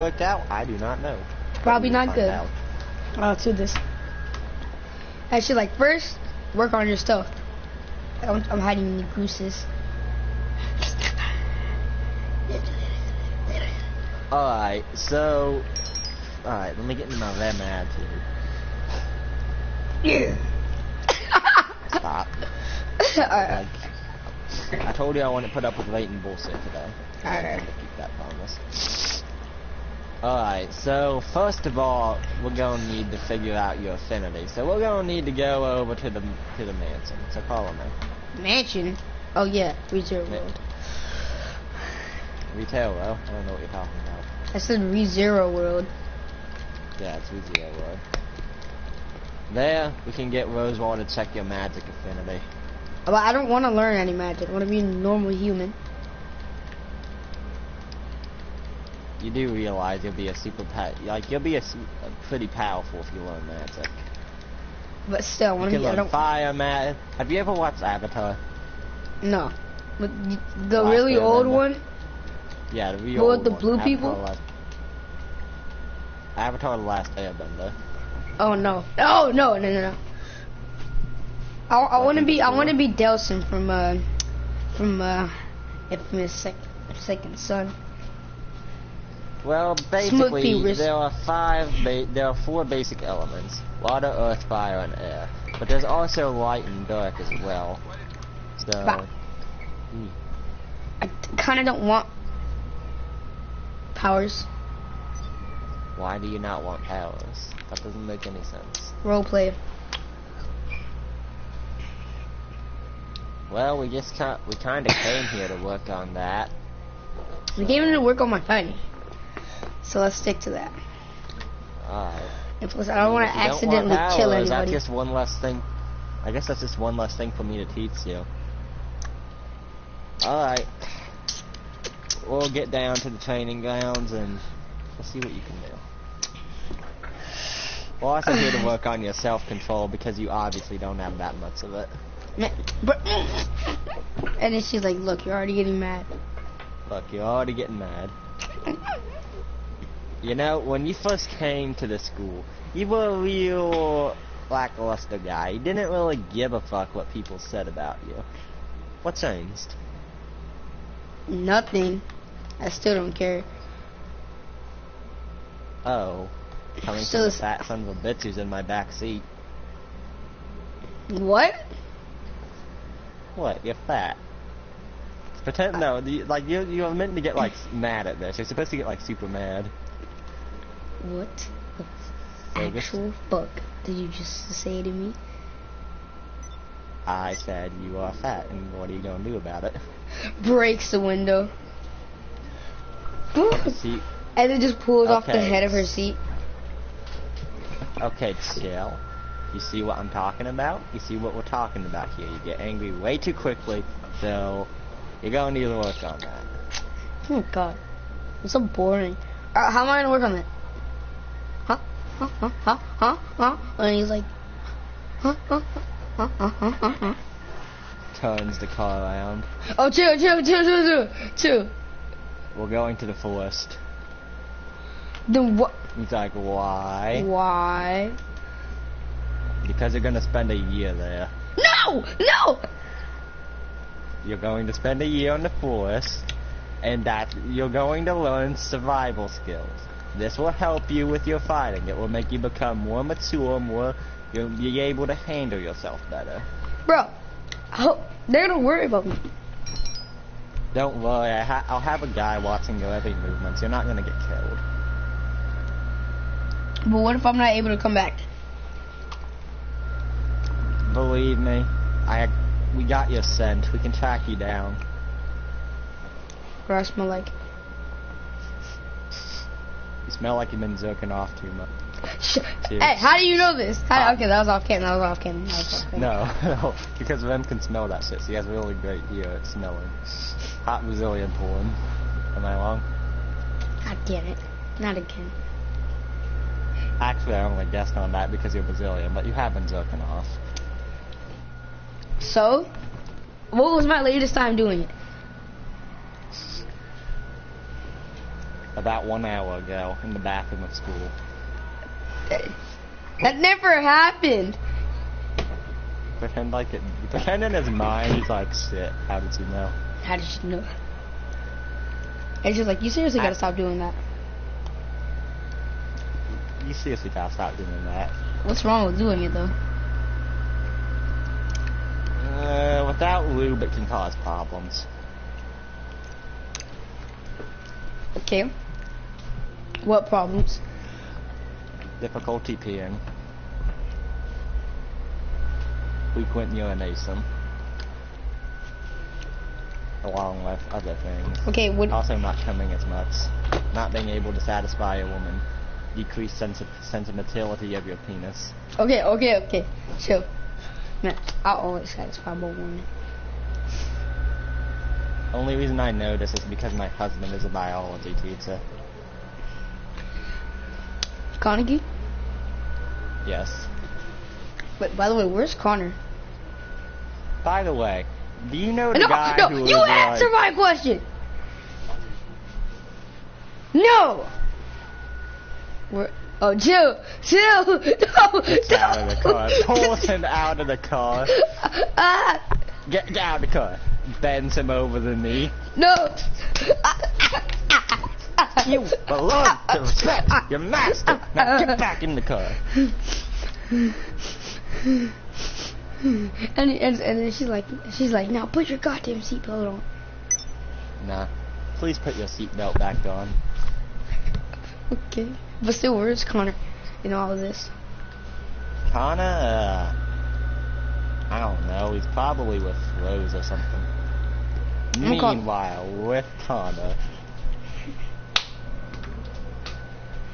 worked out? I do not know. Probably not good. Let's do this. Actually, like, first, work on your stuff. I'm hiding the gooses. Alright, so... Alright, let me get into my REM attitude. Yeah. Stop. Alright. Like, I told you I wouldn't put up with latent bullshit today. Alright. Keep that promise. Alright, so first of all, we're gonna need to figure out your affinity. So we're gonna need to go over to the mansion. So follow me. Mansion? Oh yeah, Retail World. Retail World? I don't know what you're talking about. I said ReZero World. Yeah, it's ReZero World. There, we can get Rosewater to check your magic affinity. But I don't want to learn any magic. I want to be a normal human. You do realize you'll be a you'll be pretty powerful if you learn magic. But still, I want to be. I don't. Fire magic. Have you ever watched Avatar? No, but the really old one. Yeah, the real old one. With the blue people. Avatar: The Last Airbender. Oh no! Oh no! No! I want to be. I want to be Delson from Infamous Second Son. Well, basically, there are 4 basic elements: water, earth, fire, and air. But there's also light and dark as well. So, I kind of don't want powers. Why do you not want powers? That doesn't make any sense. Roleplay. Well, we kind of came here to work on that. We came in to work on my fighting. So let's stick to that. Alright. And plus, I don't want to accidentally kill anybody. That's just one less thing. I guess that's just one less thing for me to teach you. Alright. We'll get down to the training grounds and we'll see what you can do. We're also here to work on your self-control because you obviously don't have that much of it. And then she's like, look, you're already getting mad. Look, you're already getting mad. You know, when you first came to the school, you were a real lackluster guy. You didn't really give a fuck what people said about you. What changed? Nothing. I still don't care. Oh. Coming from the fat son of a bitch who's in my back seat. What? What? You're fat. Pretend no, you're meant to get like mad at this. You're supposed to get like super mad. What the actual fuck did you just say to me? I said you are fat, and what are you gonna do about it? Breaks the window. See? And then just pulls off the head of her seat. Okay, chill. You see what I'm talking about? You see what we're talking about here. You get angry way too quickly, so you're gonna need to work on that. Oh god. It's so boring. How am I gonna work on that? And he's like, Turns the car around. Oh, chill. We're going to the forest. Then what? He's like, why? Why? Because you're gonna spend a year there. No! You're going to spend a year in the forest, and that you're going to learn survival skills. This will help you with your fighting. It will make you become more mature, you'll be able to handle yourself better. Bro, they're gonna worry about me. Don't worry, I'll have a guy watching your every movement, so you're not gonna get killed. But what if I'm not able to come back? Believe me, we got your scent. We can track you down. Or I smell like. You smell like you've been jerking off too much. Hey, how do you know this? Okay, that was off camera. No, because Rem can smell that shit. So he has really great ear at smelling. Hot Brazilian porn. Am I wrong? God damn it. Not again. Actually, I only guessed on that because you're Brazilian, but you have been jerking off. So? What was my latest time doing it? About 1 hour ago, in the bathroom of school. That never happened. Pretend like it. Pretend in his mind he's like, shit, how did you know? How did you know? It's just like, you seriously gotta stop doing that. You seriously gotta stop doing that. What's wrong with doing it though? Without lube, it can cause problems. Okay. What problems? Difficulty peeing. Frequent urination. Along with other things. Okay, what? Also not coming as much. Not being able to satisfy a woman. Decreased sensitivity of your penis. Okay. Chill. Man, I'll always satisfy my woman. Only reason I know this is because my husband is a biology teacher. Carnegie? Yes. But by the way, where's Connor? By the way, do you know the guy who you was answer like... my question! No! Where? Oh, chill! No! Get out of the car. Pulls him out of the car. Get out of the car. Bends him over the knee. No! You belong to respect your master. Now get back in the car. And then she's like, now put your goddamn seatbelt on. Nah. Please put your seatbelt back on. Okay. But still, where's Connor in all of this? Connor, I don't know. He's probably with Rose or something. Meanwhile, with Connor.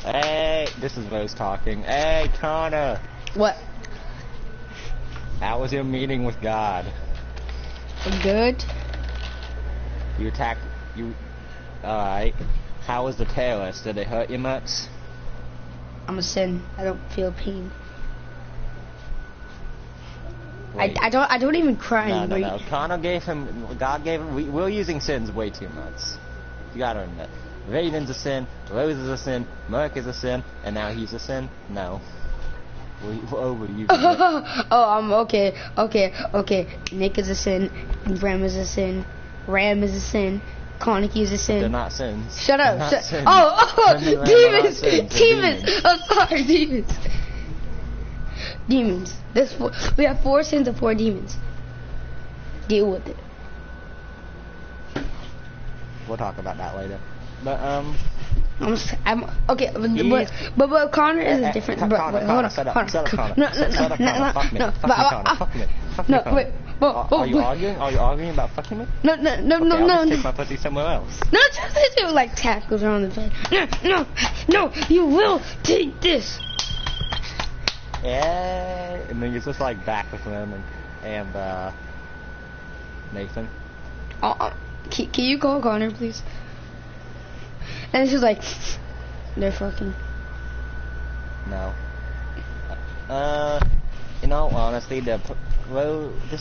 Hey, this is Rose talking. Hey, Connor. What? How was your meeting with God? Good. You attacked... Alright. How was the terrorists? Did they hurt you much? I'm a sin. I don't feel pain. I don't even cry. No. God gave him, we're using sins way too much. You gotta admit. Raiden's a sin, Rose is a sin, Merc is a sin, and now he's a sin? No. We're overusing it. Oh, okay. Nick is a sin, Ram is a sin, Ram is a sin, Koniki is a sin. They're not sins. Shut up. Sins. Demons. I'm sorry, demons. Demons. We have 4 sins and 4 demons. Deal with it. We'll talk about that later. But I'm okay. But Connor is a different. Hold on. No. Wait. Are you arguing? Are you arguing about fucking me? No. I'll just take my pussy somewhere else. No, just do like tackles around the bed. No, you will take this. Yeah, and then you're just like back with them and Nathan. Can you call Connor, please? And she's like, they're fucking. No. In all honesty, this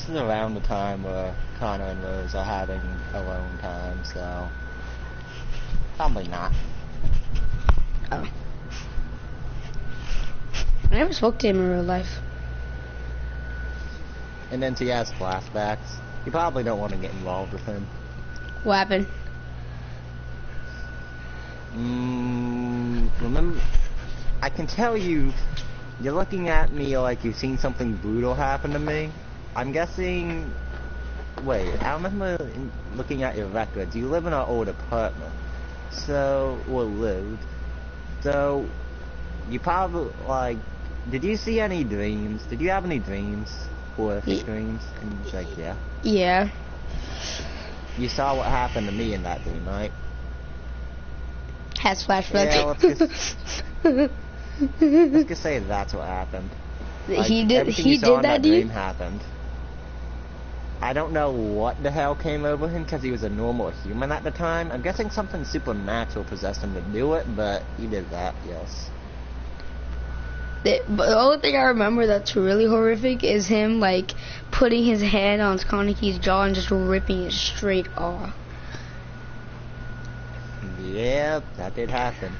is around the time where Connor and Rose are having alone time, so probably not. Oh. I never spoke to him in real life. And then she has flashbacks. You probably don't want to get involved with him. What happened? Remember, I can tell you're looking at me like you've seen something brutal happen to me. I'm guessing, wait, I remember looking at your records. You live in an old apartment, or lived, so you probably, like, did you see any dreams? Did you have any dreams? Horrific dreams? And she's like, yeah. Yeah. You saw what happened to me in that dream, right? Has flashbacks. Yeah, let's just say that's what happened. Like, he did that to you? Happened. I don't know what the hell came over him because he was a normal human at the time. I'm guessing something supernatural possessed him to do it, but he did that, yes. But the only thing I remember that's really horrific is him, like, putting his hand on Koniki's jaw and just ripping it straight off. Yep, that did happen.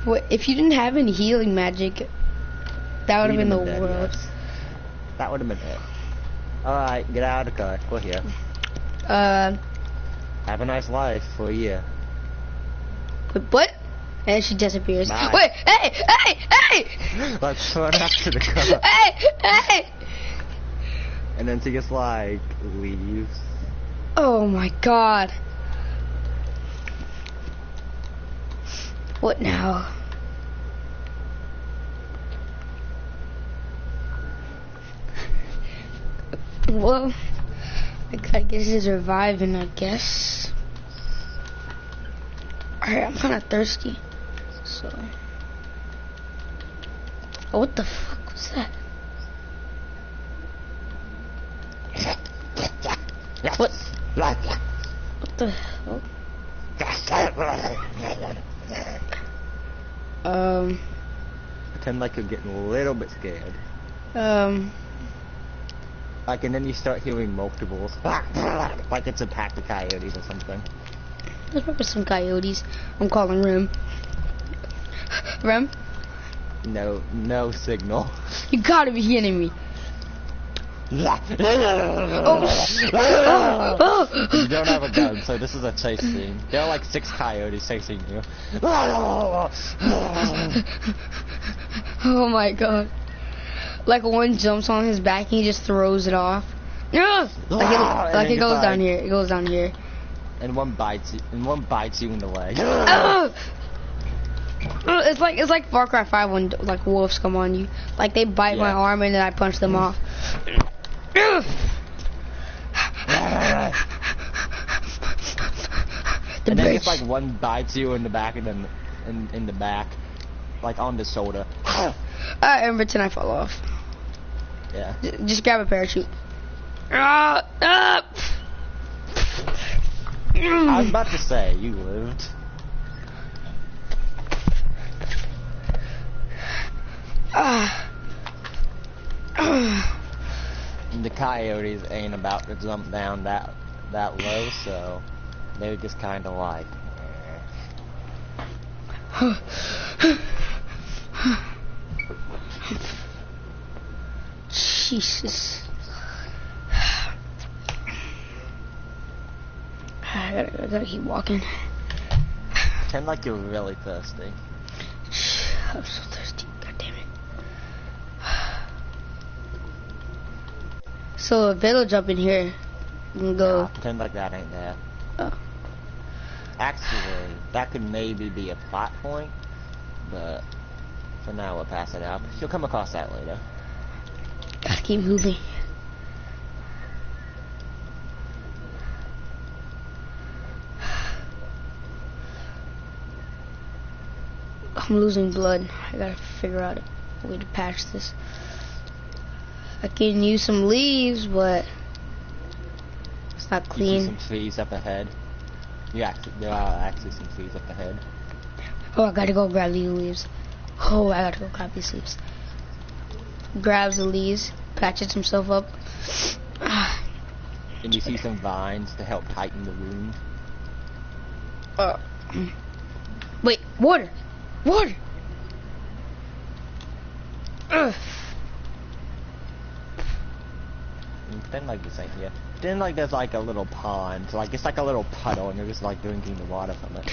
What if you didn't have any healing magic? That would have been the world. Yes. That would have been it. Alright, get out of the car. We're here. Have a nice life for a year. What? And she disappears. Bye. Wait, hey! Let's run after the car. Hey! And then she just like leaves. Oh my god. What now? Well, I guess it's reviving, I guess. Alright, I'm kind of thirsty. So. Oh, what the fuck was that? What? What the hell? Pretend like you're getting a little bit scared. Like, and then you start hearing multiples. Like it's a pack of coyotes or something. There's probably some coyotes. I'm calling Rem. Rem? No signal. You gotta be kidding me. You don't have a gun, so this is a chase scene. There are like 6 coyotes chasing you. Oh my god. Like one jumps on his back and he just throws it off. Like it goes down here. It goes down here. And one bites you in the leg. It's like Far Cry 5 when like wolves come on you. Like they bite my arm and then I punch them off. And then if like one bites you in the back and then in the back, like on the shoulder. And pretend I fall off. Yeah. Just grab a parachute. I was about to say, you lived. The coyotes ain't about to jump down that low, so they were just kind of like. Jesus. I gotta keep walking. Pretend like you're really thirsty. I'm so thirsty. God damn it. So a village up in here. You can go. Nah, pretend like that ain't there. Oh. Actually, that could maybe be a plot point, but for now we'll pass it up. You'll come across that later. Gotta keep moving. I'm losing blood. I gotta figure out a way to patch this. I can use some leaves, but it's not clean. You see some trees up ahead. There are actually some trees up ahead. Oh, I gotta go grab these leaves. Oh, I gotta go grab these leaves. Grabs the leaves, patches himself up. And you see some vines to help tighten the wound. Wait, water! Water! Pretend like this ain't here. Pretend like there's like a little pond. Like it's like a little puddle and you're just like drinking the water from it.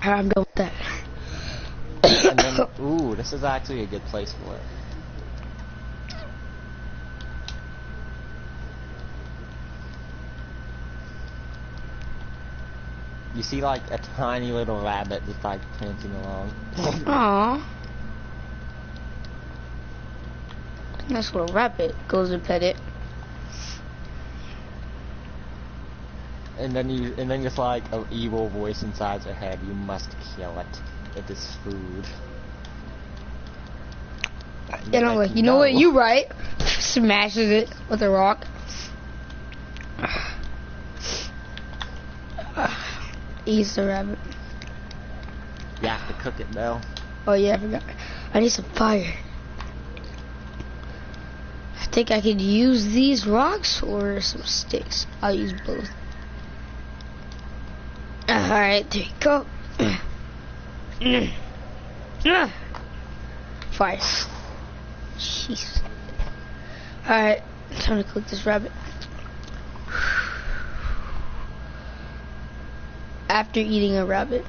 I'm done with that. And then, ooh, this is actually a good place for it. You see like a tiny little rabbit just like prancing along. Aww. Nice little rabbit. Goes to pet it. And then just like an evil voice inside your head, you must kill it. It is food. And I'm like, you know what, you right. Smashes it with a rock. Eats the rabbit. You have to cook it though. Oh yeah, I forgot. I need some fire. think I could use these rocks or some sticks. I'll use both. Alright, there you go. Fire. Jeez. Alright, time to cook this rabbit. After eating a rabbit.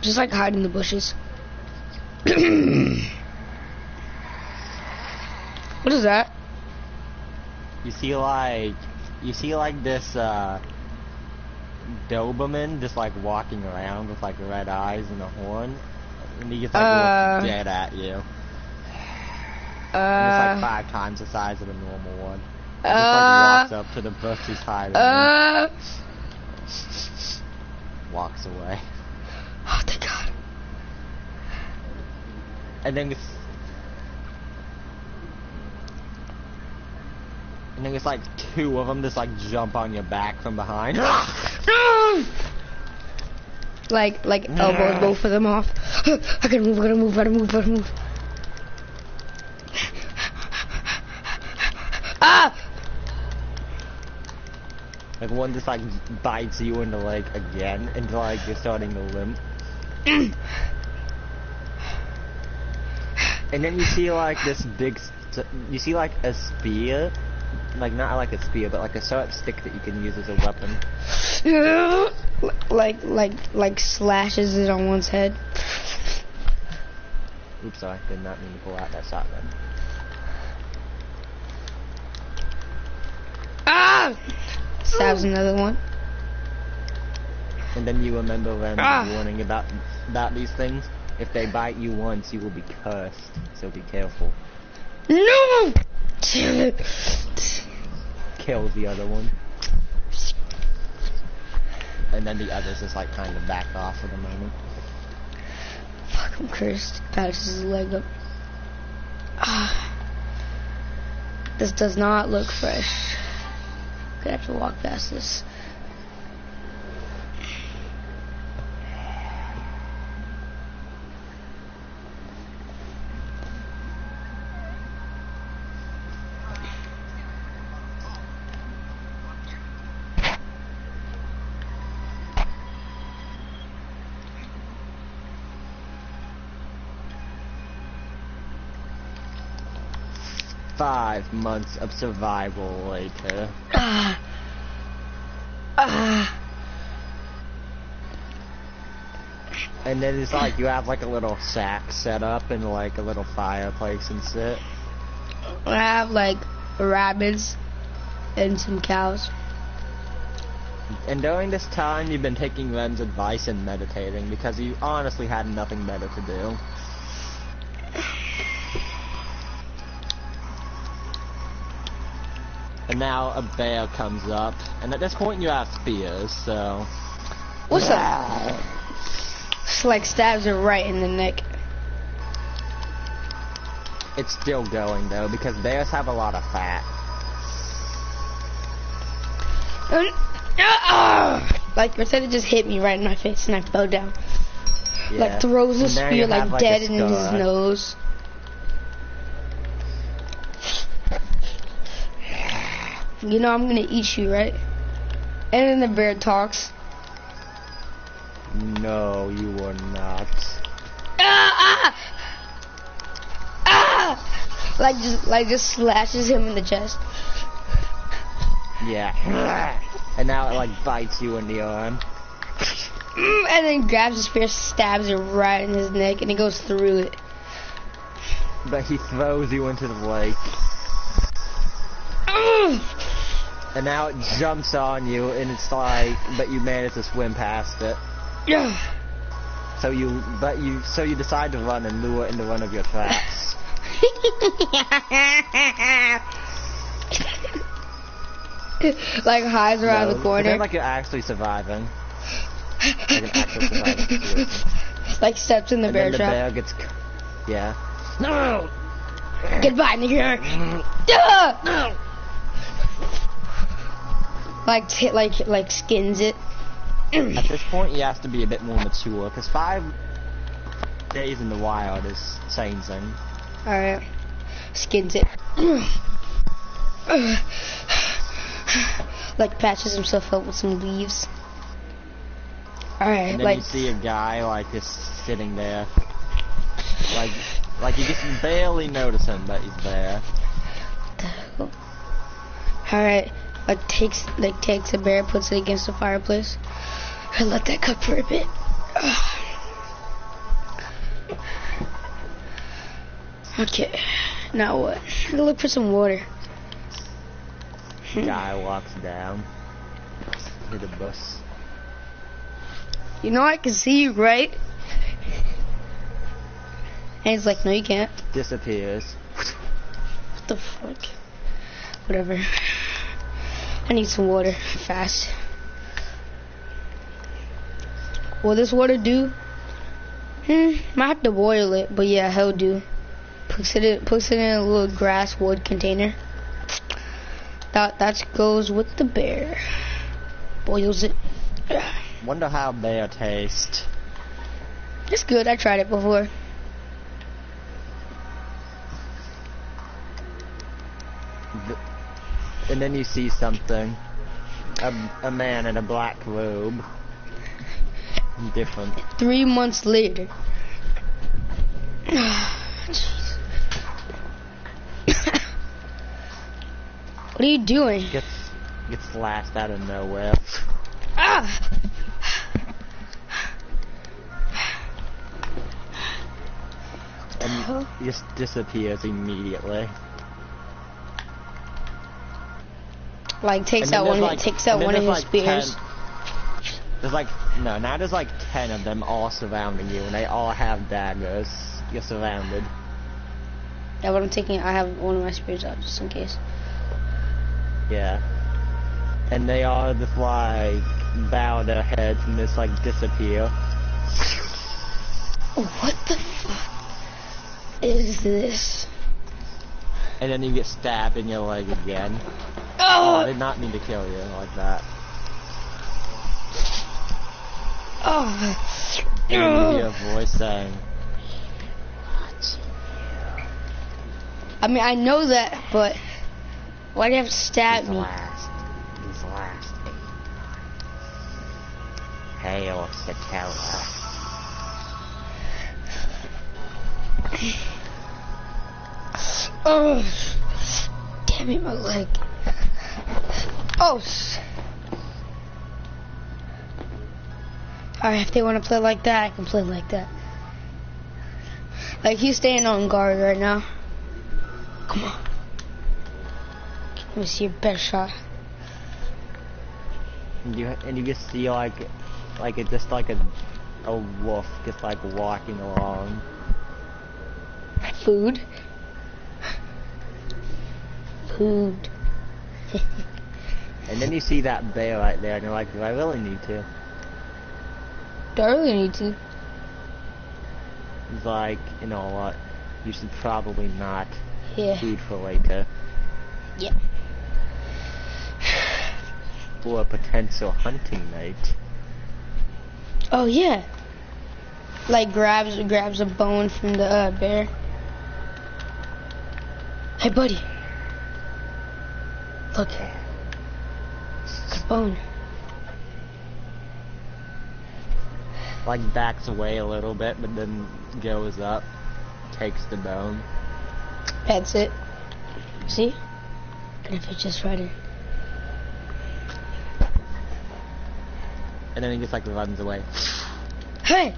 Just like hide in the bushes. What is that? You see like this Doberman just like walking around with like red eyes and a horn, and he just like looks dead at you. And it's like 5 times the size of a normal one. He just like walks up to the bush he's hiding in. Walks away. Oh, thank God. And then it's like 2 of them just like jump on your back from behind. like elbow both of them off. I gotta move, gotta move, gotta move, gotta move. Ah! Like one just like bites you in the leg again until like you're starting to limp. And then you see like this big, you see like a spear, like not like a spear, but like a sharp stick that you can use as a weapon. like slashes it on one's head. Oops, sorry, did not mean to pull out that shotgun. Ah! Stabs another one. And then you remember them warning about these things. If they bite you once, you will be cursed. So be careful. No! Damn it. Kills the other one. And then the others just like kind of back off for the moment. Fuck, I'm cursed. Patches his leg up. This does not look fresh. Gonna have to walk past this. Five months of survival later. And then it's like you have like a little shack set up and like a little fireplace and shit. I have like rabbits and some cows. And during this time you've been taking Ren's advice and meditating because you honestly had nothing better to do. And now a bear comes up, and at this point you have spears, so... What's that? It's like stabs her right in the neck. It's still going though, because bears have a lot of fat. Like pretend it just hit me right in my face and I fell down. Yeah. Like throws a spear like dead in his nose. You know I'm gonna eat you, right? And then the bear talks. No, you are not. Like just slashes him in the chest. Yeah. And now it like bites you in the arm. And then grabs the spear, stabs it right in his neck, and it goes through it. But he throws you into the lake. And now it jumps on you, and it's like, but you manage to swim past it. Yeah. So you decide to run and lure it into one of your traps. Like hides around the corner. Pretend like you're actually surviving. Like an actual surviving situation. Like steps in the bear trap. And then the bear gets, yeah. No. Goodbye, nigga. like skins it. At this point, he has to be a bit more mature, because 5 days in the wild is changing. Alright. Skins it. Like patches himself up with some leaves. Alright, And then like you see a guy like just sitting there. Like you just barely notice him, but he's there. Alright, like takes a bear, puts it against the fireplace, and let that cook for a bit. Okay, now what? I'm gonna look for some water. Guy walks down to the bus. You know I can see you, right? And he's like, no you can't. Disappears. What the fuck? Whatever. I need some water, fast. Will this water do? Might have to boil it, but yeah, he'll do. Puts it in a little grass wood container. That goes with the bear. Boils it. Wonder how bear tastes. It's good. I tried it before. And then you see something. A man in a black robe. Different. 3 months later. Jeez. What are you doing? Gets slashed out of nowhere. Ah! And he just disappears immediately. Like takes out one of his spears. There's like now there's like 10 of them all surrounding you, and they all have daggers. You're surrounded. Yeah, but I'm taking. I have one of my spears out just in case. Yeah. And they all just like bow their heads and just like disappear. What the fuck is this? And then you get stabbed in your leg again. Oh! I did not mean to kill you like that. Oh! And then you hear a voice saying, "Watch you." I mean, I know that, but why do you have to stab me? These last 8 months. Hail Satella. Oh! Damn it, my leg. Oh! Alright, if they want to play like that, I can play like that. Like, he's staying on guard right now. Come on. Let me see your best shot. And you just see like it's just like a wolf just like walking along. Food. Food. And then you see that bear right there, and you're like, do I really need to? Do I really need to? He's like, you know what? You should probably not. Yeah. Food for later. Yeah. For a potential hunting night. Oh yeah. Like grabs a bone from the bear. Hey buddy. Look. Got a bone. Like backs away a little bit, but then goes up, takes the bone. That's it. See? And if it just right in. And then he just like runs away. Hey!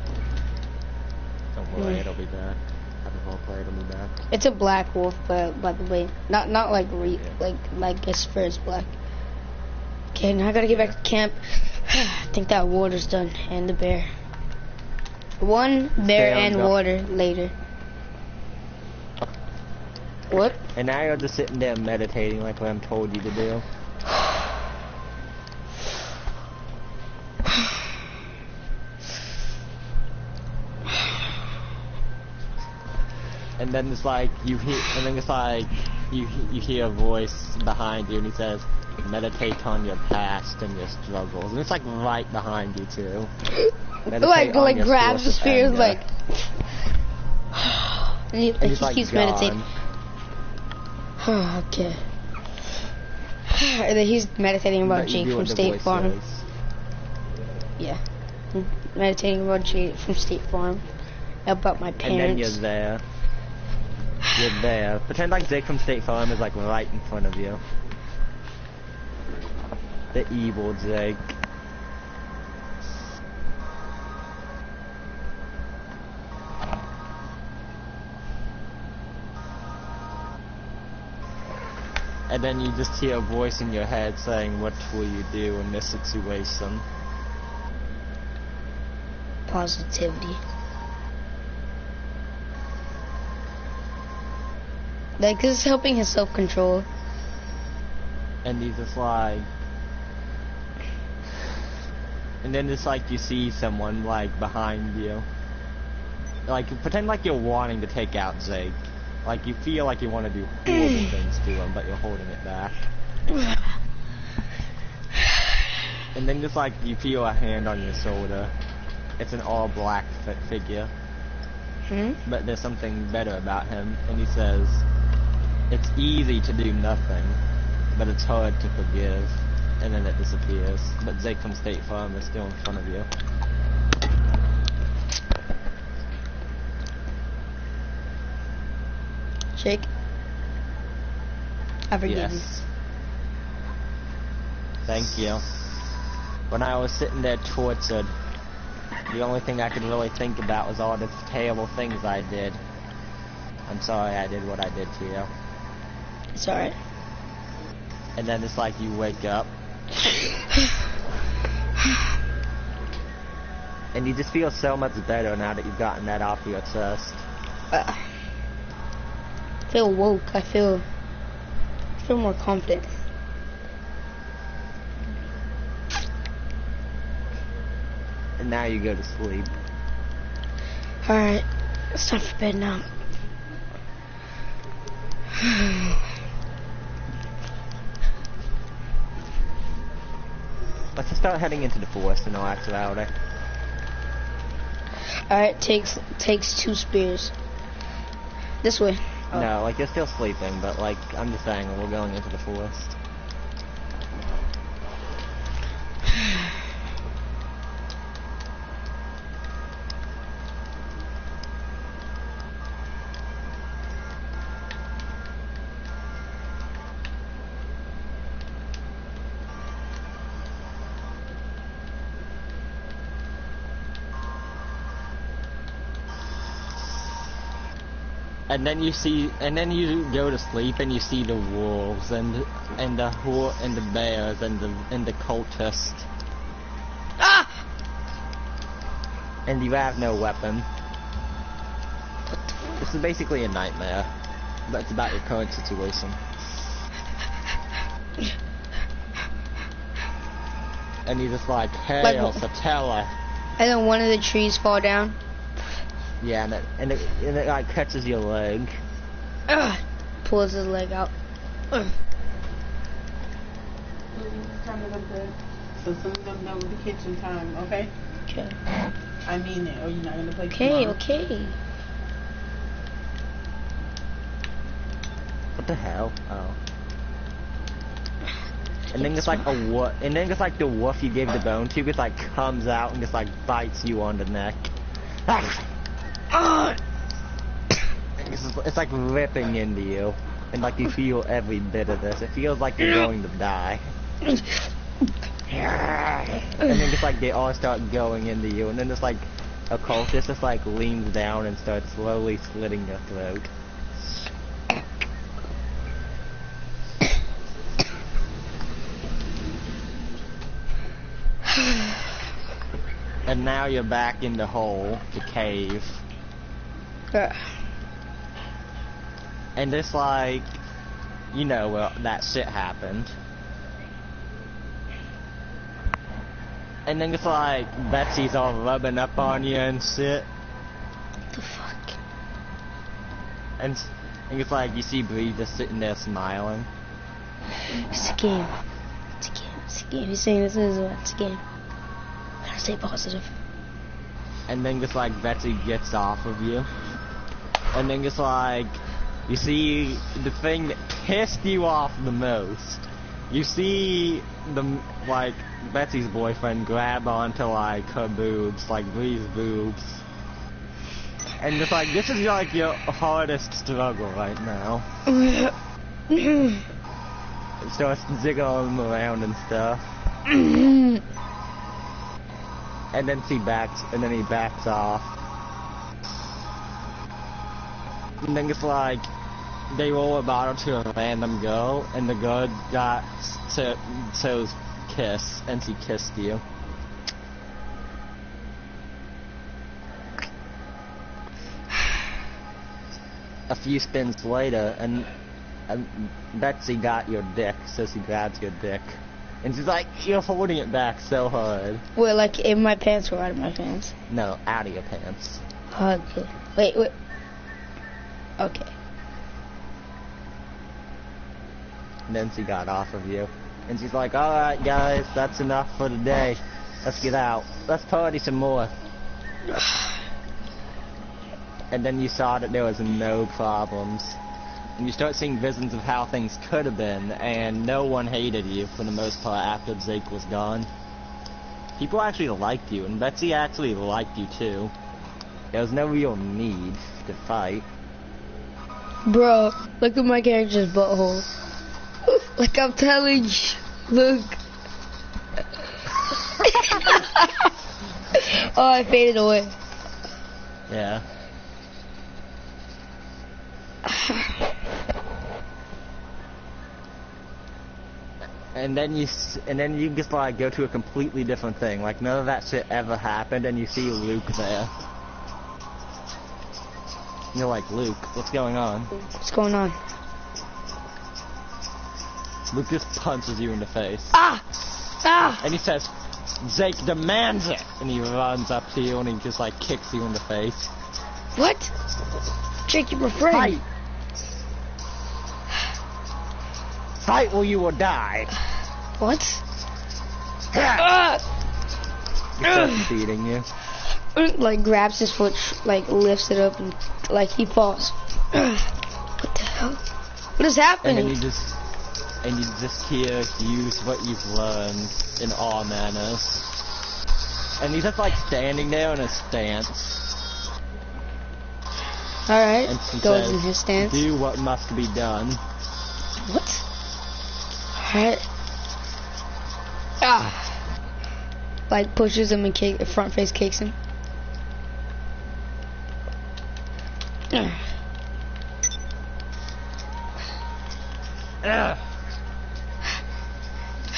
Don't worry, it'll be back. Have a whole play, it'll be back. It's a black wolf, but by the way, not like like its fur is black. Okay, now I gotta get back to camp. I think that water's done, and the bear. One bear and water later. What? And now you're just sitting there meditating like what I'm told you to do. And then it's like you hear, and then it's like you hear a voice behind you, and he says, Meditate on your past and your struggles. And it's like right behind you too. Like grabs the spear, like, and he keeps meditating. Okay. And then he's meditating about Jake from State Farm. Yeah. Meditating about Jake from State Farm. About my parents. And then you're there. You're there. Pretend like Jake from State Farm is like right in front of you. The evil Jake. And then you just hear a voice in your head saying, what will you do in this situation? Positivity. Like, this is helping his self-control. And he's just like... And then it's like you see someone, like, behind you. Like, pretend like you're wanting to take out Jake. Like, you feel like you want to do horrible things to him, but you're holding it back. And then just like, you feel a hand on your shoulder. It's an all-black figure. But there's something better about him. And he says, it's easy to do nothing, but it's hard to forgive. And then it disappears. But Jake from State Farm is still in front of you. Jake, I forgive you. Thank you. When I was sitting there tortured, the only thing I could really think about was all the terrible things I did. I'm sorry I did what I did to you. It's alright. And then it's like you wake up. And you just feel so much better now that you've gotten that off your chest. I feel woke. I feel more confident. And now you go to sleep. Alright, it's time for bed now. Let's just start heading into the forest in all actuality. Alright, takes 2 spears. This way. Oh. No, like you're still sleeping, but like I'm just saying we're going into the forest. And then you go to sleep and you see the wolves and the bears and the cultist. Ah! And you have no weapon. This is basically a nightmare. But it's about your current situation. And you just like, hey, Satella. And then one of the trees fall down. Yeah, and it like catches your leg. Pulls his leg out. So soon as I'm done with the kitchen time, okay? Okay. I mean it, or you're not gonna play tomorrow. Okay. What the hell? Oh. And then it's like a wolf, and then it's like the wolf you gave the bone to just like comes out and just like bites you on the neck. It's like ripping into you, and like you feel every bit of this. It feels like you're going to die. And then just like they all start going into you, and then just like a cultist just like leans down and starts slowly slitting your throat. And now you're back in the hole, the cave. And it's like, you know, well, that shit happened. And then it's like, Betsy's all rubbing up on you and shit. What the fuck? And it's like, you see Bree just sitting there smiling. It's a game. scheme. He's saying this is a scheme. I gotta stay positive. And then just like Betsy gets off of you. And then just like, you see the thing that pissed you off the most. You see like, Betsy's boyfriend grab onto like her boobs, like Bree's boobs. And just like, this is like your hardest struggle right now. It starts jiggling around and stuff. And then he backs off. And then it's like, they roll a bottle to a random girl, and the girl got So's kiss, and she kissed you. A few spins later, and Betsy got your dick, so she grabs your dick. And she's like, you're holding it back so hard. Wait, like in my pants or out of my pants? No, out of your pants. Okay. Wait. Okay. And then she got off of you. And she's like, alright guys, that's enough for today. Let's get out. Let's party some more. And then you saw that there was no problems. And you start seeing visions of how things could have been, and no one hated you for the most part after Jake was gone. People actually liked you, and Betsy actually liked you too. There was no real need to fight. Bro, look at my character's butthole. Like I'm telling you, look. Oh, I faded away. Yeah. And then you just like go to a completely different thing. Like none of that shit ever happened, and you see Luke there. You're like, Luke, what's going on? What's going on? Luke just punches you in the face. Ah! Ah! And he says, Jake demands it! And he runs up to you and he just like kicks you in the face. What? Jake, you're a friend. Fight! Fight or you will die! What? He starts beating you. Like grabs his foot, like lifts it up, and like he falls. What the hell? What is happening? And then you just hear use what you've learned in all manners. And he's just like standing there in a stance. Alright, And he goes says, in his stance. do what must be done. What? Alright. Ah! Like pushes him and front face kicks him.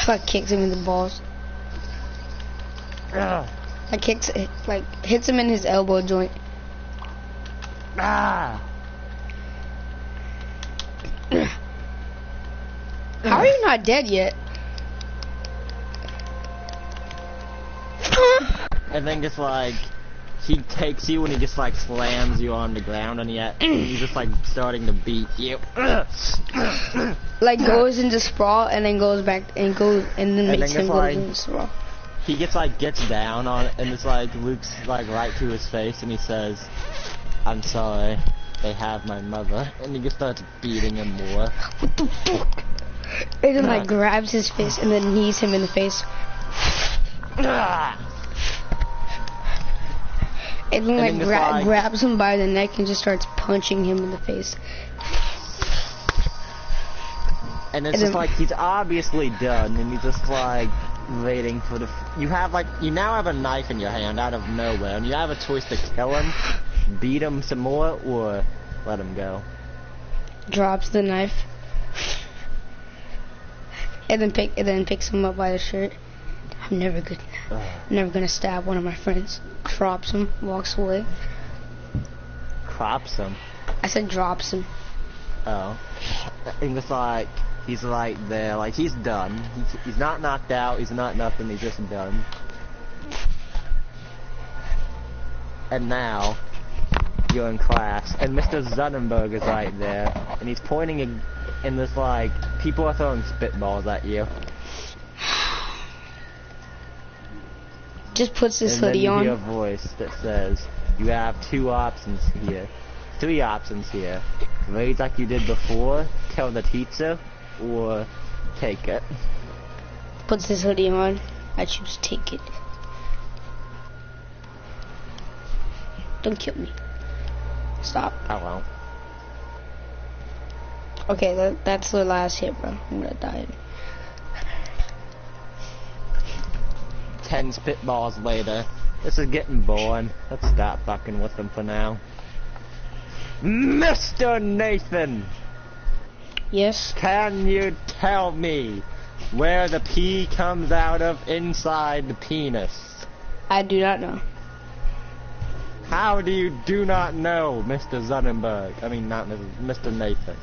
Like kicks him in the balls. Like hits him in his elbow joint. Ah! How are you not dead yet? And then just like, he takes you and he just like slams you on the ground, and he's just like starting to beat you. Like goes into sprawl and then goes back and then makes him go into sprawl. He gets down on it, and it's like Luke's like right to his face, and he says, I'm sorry, they have my mother. And he just starts beating him more. What the fuck? And then like grabs his fist and then knees him in the face. And then like grabs him by the neck and just starts punching him in the face. And it's just like, he's obviously done, and he's just like waiting for you now have a knife in your hand out of nowhere, and you have a choice to kill him, beat him some more, or let him go. Drops the knife. And then picks him up by the shirt. I'm never gonna stab one of my friends. Drops him, walks away. Crops him? I said drops him. Oh. And it's like, he's right there, like he's done. He's not knocked out, he's not nothing, he's just done. And now, you're in class, and Mr. Zunnenberg is right there, and he's pointing and there's like, people are throwing spitballs at you. Just puts his And then hoodie you hear a on. voice that says, you have 2 options here. 3 options here. Raise like you did before, tell the teacher, or take it. Puts his hoodie on. I choose take it. Don't kill me. Stop. I won't. Okay, that's the last hit, bro. I'm gonna die. 10 spitballs later. This is getting boring. Let's stop fucking with them for now. Mr. Nathan! Yes. Can you tell me where the pee comes out of inside the penis? I do not know. How do you do not know, Mr. Zunnenberg? I mean, not Mr. Nathan.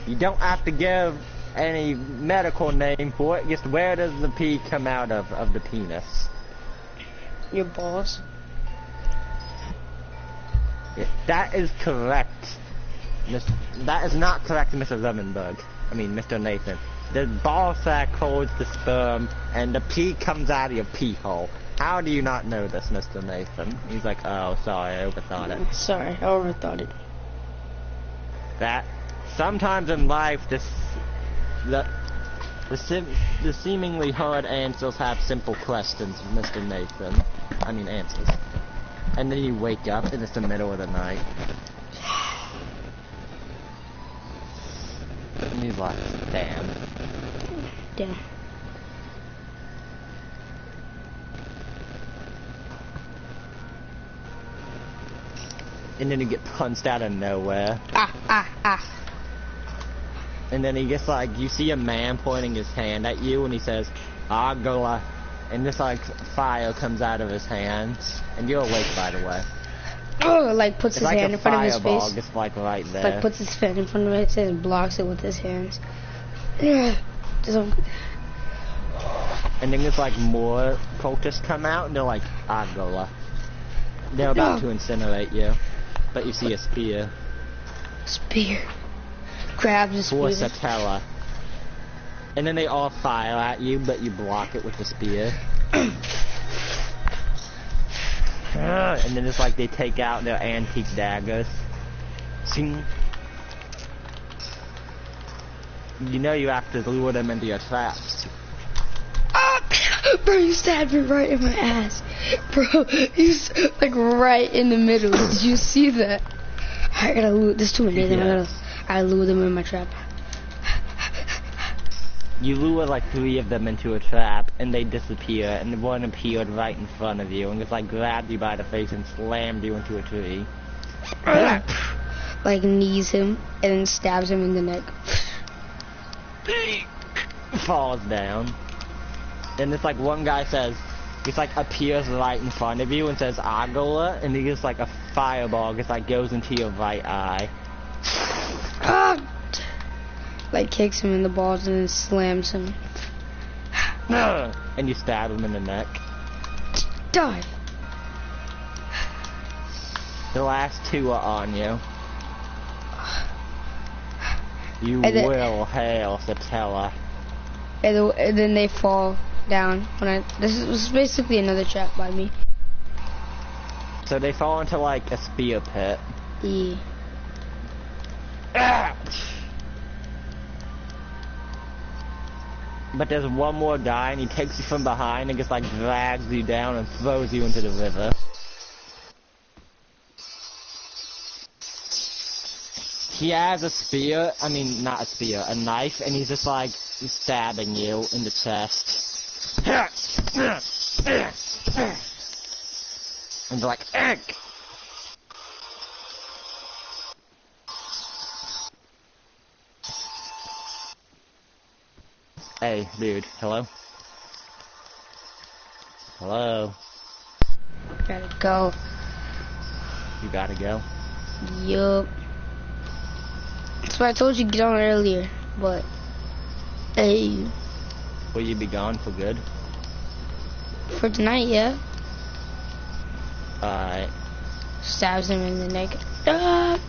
You don't have to give any medical name for it, just where does the pee come out of the penis? Your balls. Yeah, that is correct. That is not correct, Mr. Zunnenberg. I mean, Mr. Nathan. The ball sack holds the sperm, and the pee comes out of your pee hole. How do you not know this, Mr. Nathan? He's like, oh, sorry, I overthought it. Sorry, I overthought it. That sometimes in life, the seemingly hard answers have simple questions, Mr. Nathan. I mean, answers. And then you wake up and it's the middle of the night. And he's like, damn. Damn. And then you get punched out of nowhere. Ah. And then he gets like, you see a man pointing his hand at you and he says, Agala. And this like fire comes out of his hands. And you're awake, by the way. Oh, like puts It's his like hand a in front of his fireball, face. just like right there. Like puts his hand in front of his face and blocks it with his hands. Just And then there's like more cultists come out and they're like, Agala. They're about to incinerate you. But you see a spear. spear. Grabs his For spear. Satella. And then they all fire at you, but you block it with the spear. And then it's like they take out their antique daggers. Sing. You know you have to lure them into your traps. Bro, you stabbed me right in my ass. Bro, he's like right in the middle. Did you see that? I gotta lure. There's too many of them. Yes. I lure them in my trap. You lure like 3 of them into a trap, and they disappear, and one appeared right in front of you, and just like grabbed you by the face and slammed you into a tree. Like knees him and then stabs him in the neck. Falls down. And it's like one guy says, he's like appears right in front of you and says Agola, and he gets like a fireball, just like goes into your right eye. Like kicks him in the balls and then slams him. And you stab him in the neck. Die. The last 2 are on you. You And then- will hail Satella. And then they fall down. This is basically another trap by me. So they fall into like a spear pit. Yeah. But there's one more guy and he takes you from behind and just like drags you down and throws you into the river. He has a spear, I mean not a spear, a knife, and he's just like stabbing you in the chest. And they're like, egg! Hey, dude, hello? Hello? Gotta go. You gotta go? Yup. That's why I told you to get on earlier. But, hey, Will you be gone for good? for tonight, yeah. Alright. Stabs him in the neck. Ah!